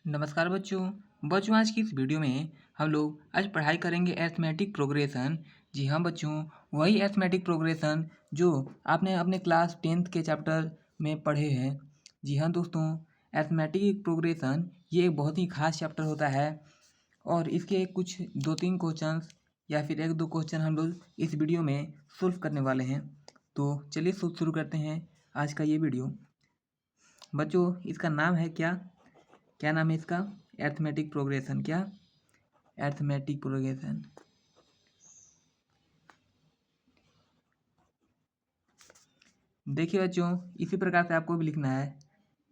नमस्कार बच्चों आज की इस वीडियो में हम लोग आज पढ़ाई करेंगे अरिथमेटिक प्रोग्रेशन। जी हाँ बच्चों, वही अरिथमेटिक प्रोग्रेशन जो आपने अपने क्लास 10th के चैप्टर में पढ़े हैं। जी हाँ दोस्तों, अरिथमेटिक प्रोग्रेशन ये एक बहुत ही खास चैप्टर होता है और इसके कुछ 2-3 क्वेश्चंस या फिर 1-2 क्वेश्चन हम लोग इस वीडियो में सॉल्व करने वाले हैं। तो चलिए शुरू करते हैं आज का ये वीडियो। बच्चों इसका नाम है क्या क्या नाम है इसका? Arithmetic progression. क्या? Arithmetic progression. देखिए बच्चों, इसी प्रकार से आपको भी लिखना है,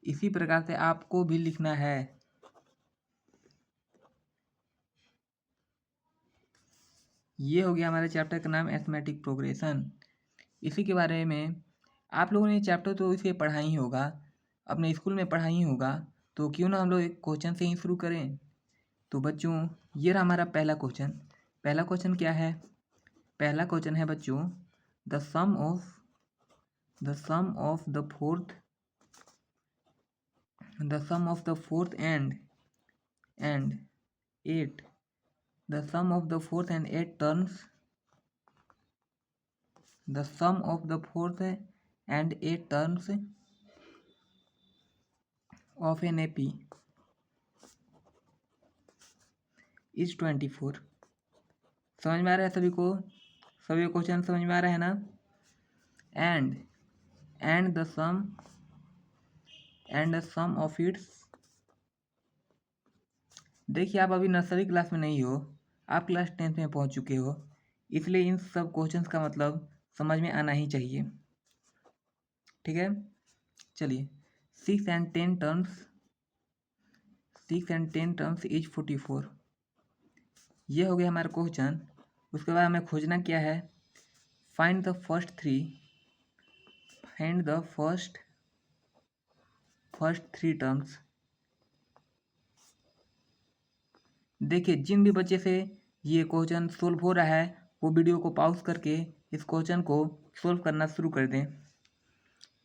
इसी प्रकार से आपको भी लिखना है। ये हो गया हमारे चैप्टर का नाम अरिथमेटिक प्रोग्रेशन। इसी के बारे में आप लोगों ने चैप्टर तो इसे पढ़ा ही होगा, अपने स्कूल में पढ़ा ही होगा, तो क्यों ना हम लोग एक क्वेश्चन से ही शुरू करें। तो बच्चों ये रहा हमारा पहला क्वेश्चन। पहला क्वेश्चन क्या है? पहला क्वेश्चन है बच्चों, the sum of the fourth and eight the sum of the fourth and eight terms of an AP is 24। समझ में आ रहा है सभी को? सभी क्वेश्चन समझ में आ रहा है ना? and the sum of its, देखिए आप अभी नर्सरी क्लास में नहीं हो, आप क्लास 10th में पहुंच चुके हो, इसलिए इन सब क्वेश्चंस का मतलब समझ में आना ही चाहिए। ठीक है, चलिए 6 and 10 terms इज 44। ये हो गया हमारा क्वेश्चन। उसके बाद हमें खोजना क्या है? Find the first three terms. देखिए जिन भी बच्चे से ये क्वेश्चन सोल्व हो रहा है वो वीडियो को पॉज करके इस क्वेश्चन को सोल्व करना शुरू कर दें,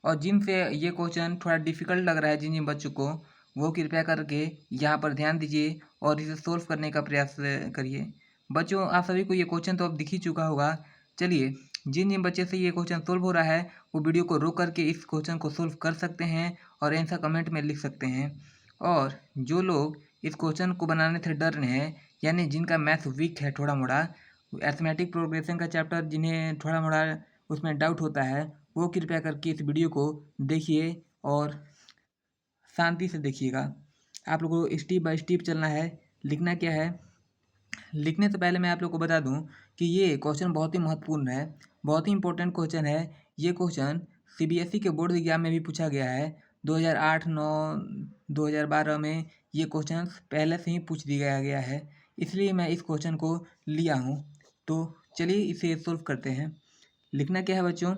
और जिन से ये क्वेश्चन थोड़ा डिफिकल्ट लग रहा है, जिन जिन बच्चों को, वो कृपया करके यहाँ पर ध्यान दीजिए और इसे सोल्व करने का प्रयास करिए। बच्चों आप सभी को ये क्वेश्चन तो अब दिख ही चुका होगा। चलिए जिन जिन बच्चे से ये क्वेश्चन सोल्व हो रहा है वो वीडियो को रोक करके इस क्वेश्चन को सोल्व कर सकते हैं और आंसर कमेंट में लिख सकते हैं। और जो लोग इस क्वेश्चन को बनाने से डर रहे हैं, यानी जिनका मैथ वीक है थोड़ा मोड़ा, अरिथमेटिक प्रोग्रेशन का चैप्टर जिन्हें थोड़ा मोड़ा उसमें डाउट होता है, वो कृपया करके इस वीडियो को देखिए और शांति से देखिएगा। आप लोगों को स्टेप बाय स्टेप चलना है। लिखना क्या है? लिखने से पहले मैं आप लोग को बता दूं कि ये क्वेश्चन बहुत ही महत्वपूर्ण है, बहुत ही इंपॉर्टेंट क्वेश्चन है। ये क्वेश्चन सीबीएसई के बोर्ड एग्जाम में भी पूछा गया है। 2008, 9, 2012 में ये क्वेश्चन पहले से ही पूछ दिया गया है, इसलिए मैं इस क्वेश्चन को लिया हूँ। तो चलिए इसे सोल्व करते हैं। लिखना क्या है बच्चों?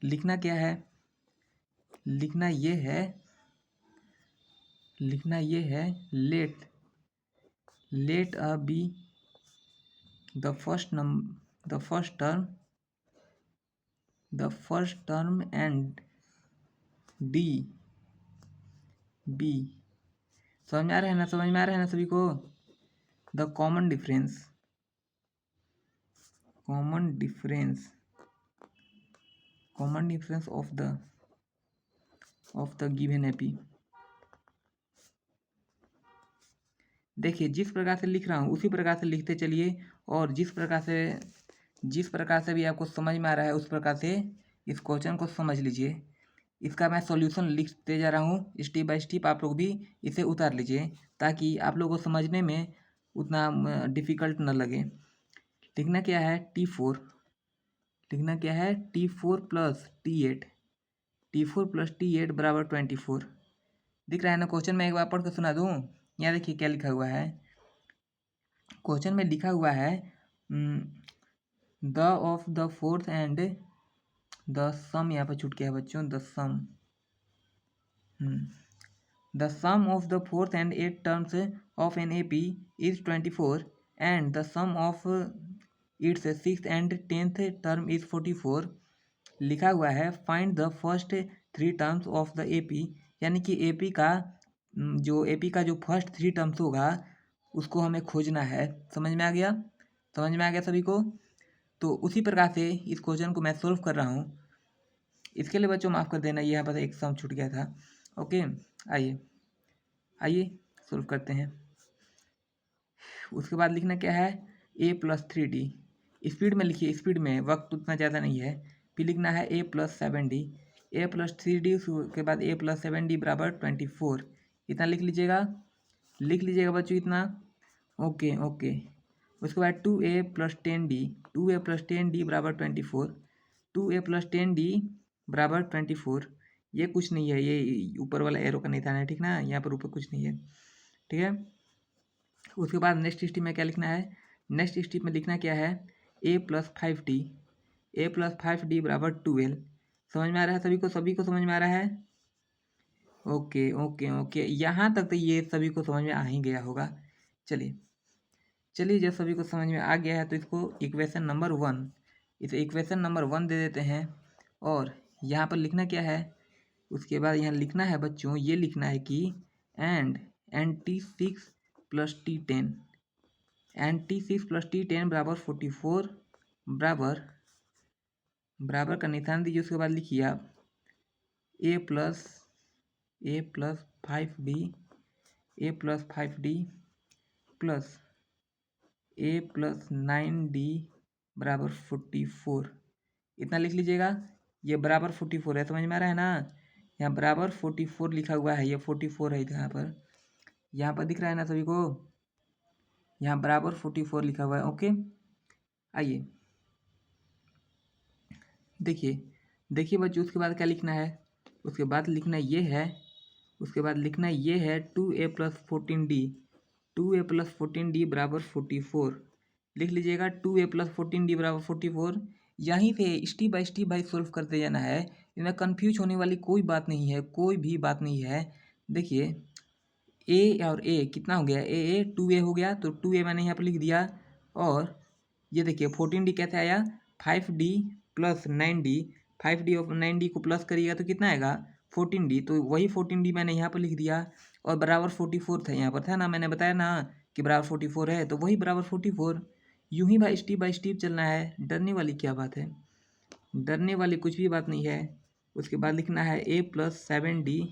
लिखना क्या है? लिखना ये है let a be the first term and d be. समझ में आ रहा है ना? समझ में आ रहा है ना सभी को? The common difference of the given AP. देखिए जिस प्रकार से लिख रहा हूँ उसी प्रकार से लिखते चलिए, और जिस प्रकार से भी आपको समझ में आ रहा है उस प्रकार से इस क्वेश्चन को समझ लीजिए। इसका मैं सॉल्यूशन लिखते जा रहा हूँ स्टेप बाय स्टेप, आप लोग भी इसे उतार लीजिए ताकि आप लोगों को समझने में उतना डिफ़िकल्ट न लगे। लिखना क्या है? T4। लिखना क्या है? T4 प्लस T8 बराबर 24। दिख रहा है ना क्वेश्चन? मैं एक बार पढ़ कर सुना दूँ। यहाँ देखिए क्या लिखा हुआ है। क्वेश्चन में लिखा हुआ है the of the fourth and the sum, यहाँ पर छूट गया है बच्चों, the sum of the fourth and 8 terms of an AP is 24 and the sum of its 6th and 10th term is 44। लिखा हुआ है find the first 3 terms of the AP, यानी कि AP का जो एपी का जो फर्स्ट 3 टर्म्स होगा उसको हमें खोजना है। समझ में आ गया? समझ में आ गया सभी को? तो उसी प्रकार से इस क्वेश्चन को मैं सोल्व कर रहा हूँ। इसके लिए बच्चों माफ़ कर देना, यहाँ पर एक सम छूट गया था। ओके, आइए आइए सोल्व करते हैं। उसके बाद लिखना क्या है, a+3d। स्पीड में लिखिए, स्पीड में, वक्त उतना ज़्यादा नहीं है। फिर लिखना है a+7d, a+3d, उसके बाद a+7d बराबर 24। इतना लिख लीजिएगा, लिख लीजिएगा बच्चों इतना। Okay okay. उसके बाद 2a+10d, 2a+10d बराबर 24, 2a+10d बराबर 24। ये कुछ नहीं है, ये ऊपर वाला एरो का निशान है, ठीक ना, यहाँ पर ऊपर कुछ नहीं है, ठीक है। उसके बाद नेक्स्ट स्टेप में क्या लिखना है, नेक्स्ट स्टेप में लिखना क्या है, a+5d, a+5d बराबर 12। समझ में आ रहा है सभी को? सभी को समझ में आ रहा है? ओके ओके ओके, यहाँ तक तो ये सभी को समझ में आ ही गया होगा। चलिए चलिए, जब सभी को समझ में आ गया है तो इसको इक्वेशन नंबर 1, इसे इक्वेशन नंबर 1 दे देते हैं। और यहाँ पर लिखना क्या है, उसके बाद यहाँ लिखना है बच्चों, ये लिखना है कि and T6 + T10, and T6 + T10 बराबर 44, बराबर बराबर का निशान दीजिए। उसके बाद लिखिए आप a+5d, a+5d प्लस a+9d बराबर 44। इतना लिख लीजिएगा, ये बराबर 44 है। समझ में आ रहा है ना? यहाँ बराबर 44 लिखा हुआ है, ये 44 है यहाँ पर दिख रहा है ना सभी को? यहाँ बराबर 44 लिखा हुआ है। ओके, आइए देखिए देखिए बच्चों, उसके बाद क्या लिखना है, उसके बाद लिखना ये है, उसके बाद लिखना ये है 2a+14d, 2a+14d बराबर 44। लिख लीजिएगा 2a+14d बराबर 44। यहीं से स्टेप बाय स्टेप भाई सोल्व करते जाना है, इसमें कन्फ्यूज होने वाली कोई बात नहीं है, कोई भी बात नहीं है। देखिए ए और ए कितना हो गया, ए 2a हो गया, तो 2a मैंने यहाँ पर लिख दिया। और ये देखिए 14d कैसे आया, 5d + 9d, 5d और 9d को प्लस करिएगा तो कितना आएगा 14d, तो वही 14d मैंने यहाँ पर लिख दिया। और बराबर 44 था, यहाँ पर था ना, मैंने बताया ना कि बराबर 44 है, तो वही बराबर 44। यूं ही भाई स्टेप बाय स्टेप चलना है, डरने वाली क्या बात है, डरने वाली कुछ भी बात नहीं है। उसके बाद लिखना है a+7d,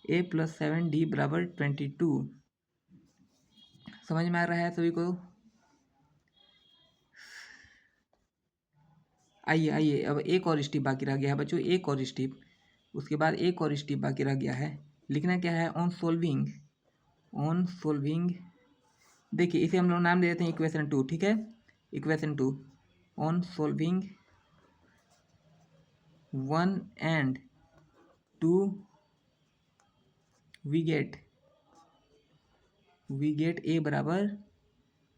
a+7d बराबर 22। समझ में आ रहा है सभी को? आइए आइए, अब एक और स्टेप बाकी रह गया है बच्चों, एक और स्टेप। उसके बाद एक और स्टेप बाकी रह गया है, लिखना क्या है, ऑन सोल्विंग, ऑन सोल्विंग। देखिए इसे हम लोग नाम दे देते हैं इक्वेशन 2, ठीक है, equation 2। On solving 1 and 2 we get a बराबर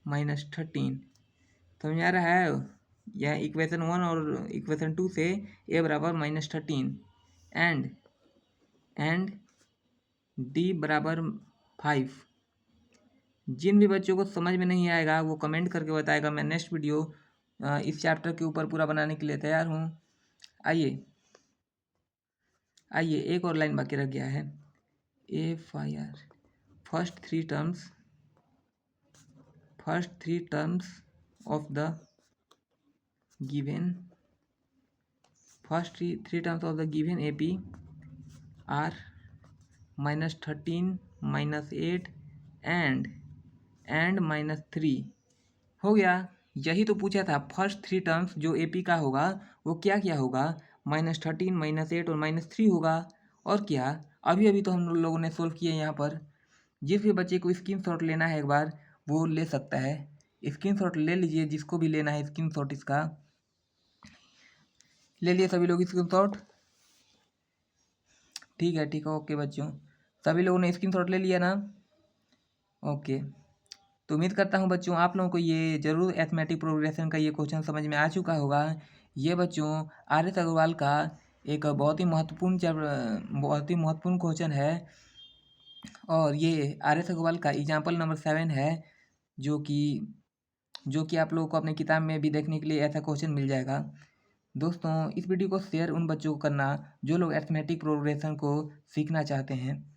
-13। समझ में आ रहा है? यह इक्वेशन 1 और इक्वेशन 2 से a बराबर -13 एंड d बराबर 5। जिन भी बच्चों को समझ में नहीं आएगा वो कमेंट करके बताएगा, मैं नेक्स्ट वीडियो इस चैप्टर के ऊपर पूरा बनाने के लिए तैयार हूँ। आइए आइए, एक और लाइन बाकी रह गया है, FIR first three terms of the given, first three terms of the given AP are -13, -8 and -3। हो गया, यही तो पूछा था, फर्स्ट 3 टर्म्स जो AP का होगा वो क्या क्या होगा, -13, -8 और -3 होगा। और क्या, अभी अभी तो हम लोगों ने सोल्व किया यहाँ पर। जिस भी बच्चे को स्क्रीनशॉट लेना है एक बार वो ले सकता है, स्क्रीनशॉट ले लीजिए, जिसको भी लेना है स्क्रीनशॉट इसका ले लिए सभी लोग स्क्रीनशॉट। ठीक है ओके बच्चों, सभी लोगों ने स्क्रीनशॉट ले लिया ना? ओके, तो उम्मीद करता हूँ बच्चों आप लोगों को ये ज़रूर अरिथमेटिक प्रोग्रेशन का ये क्वेश्चन समझ में आ चुका होगा। ये बच्चों RS अग्रवाल का एक बहुत ही महत्वपूर्ण क्वेश्चन है, और ये RS अग्रवाल का एग्जाम्पल नंबर 7 है, जो कि आप लोगों को अपने किताब में भी देखने के लिए ऐसा क्वेश्चन मिल जाएगा। दोस्तों इस वीडियो को शेयर उन बच्चों को करना जो लोग अरिथमेटिक प्रोग्रेशन को सीखना चाहते हैं।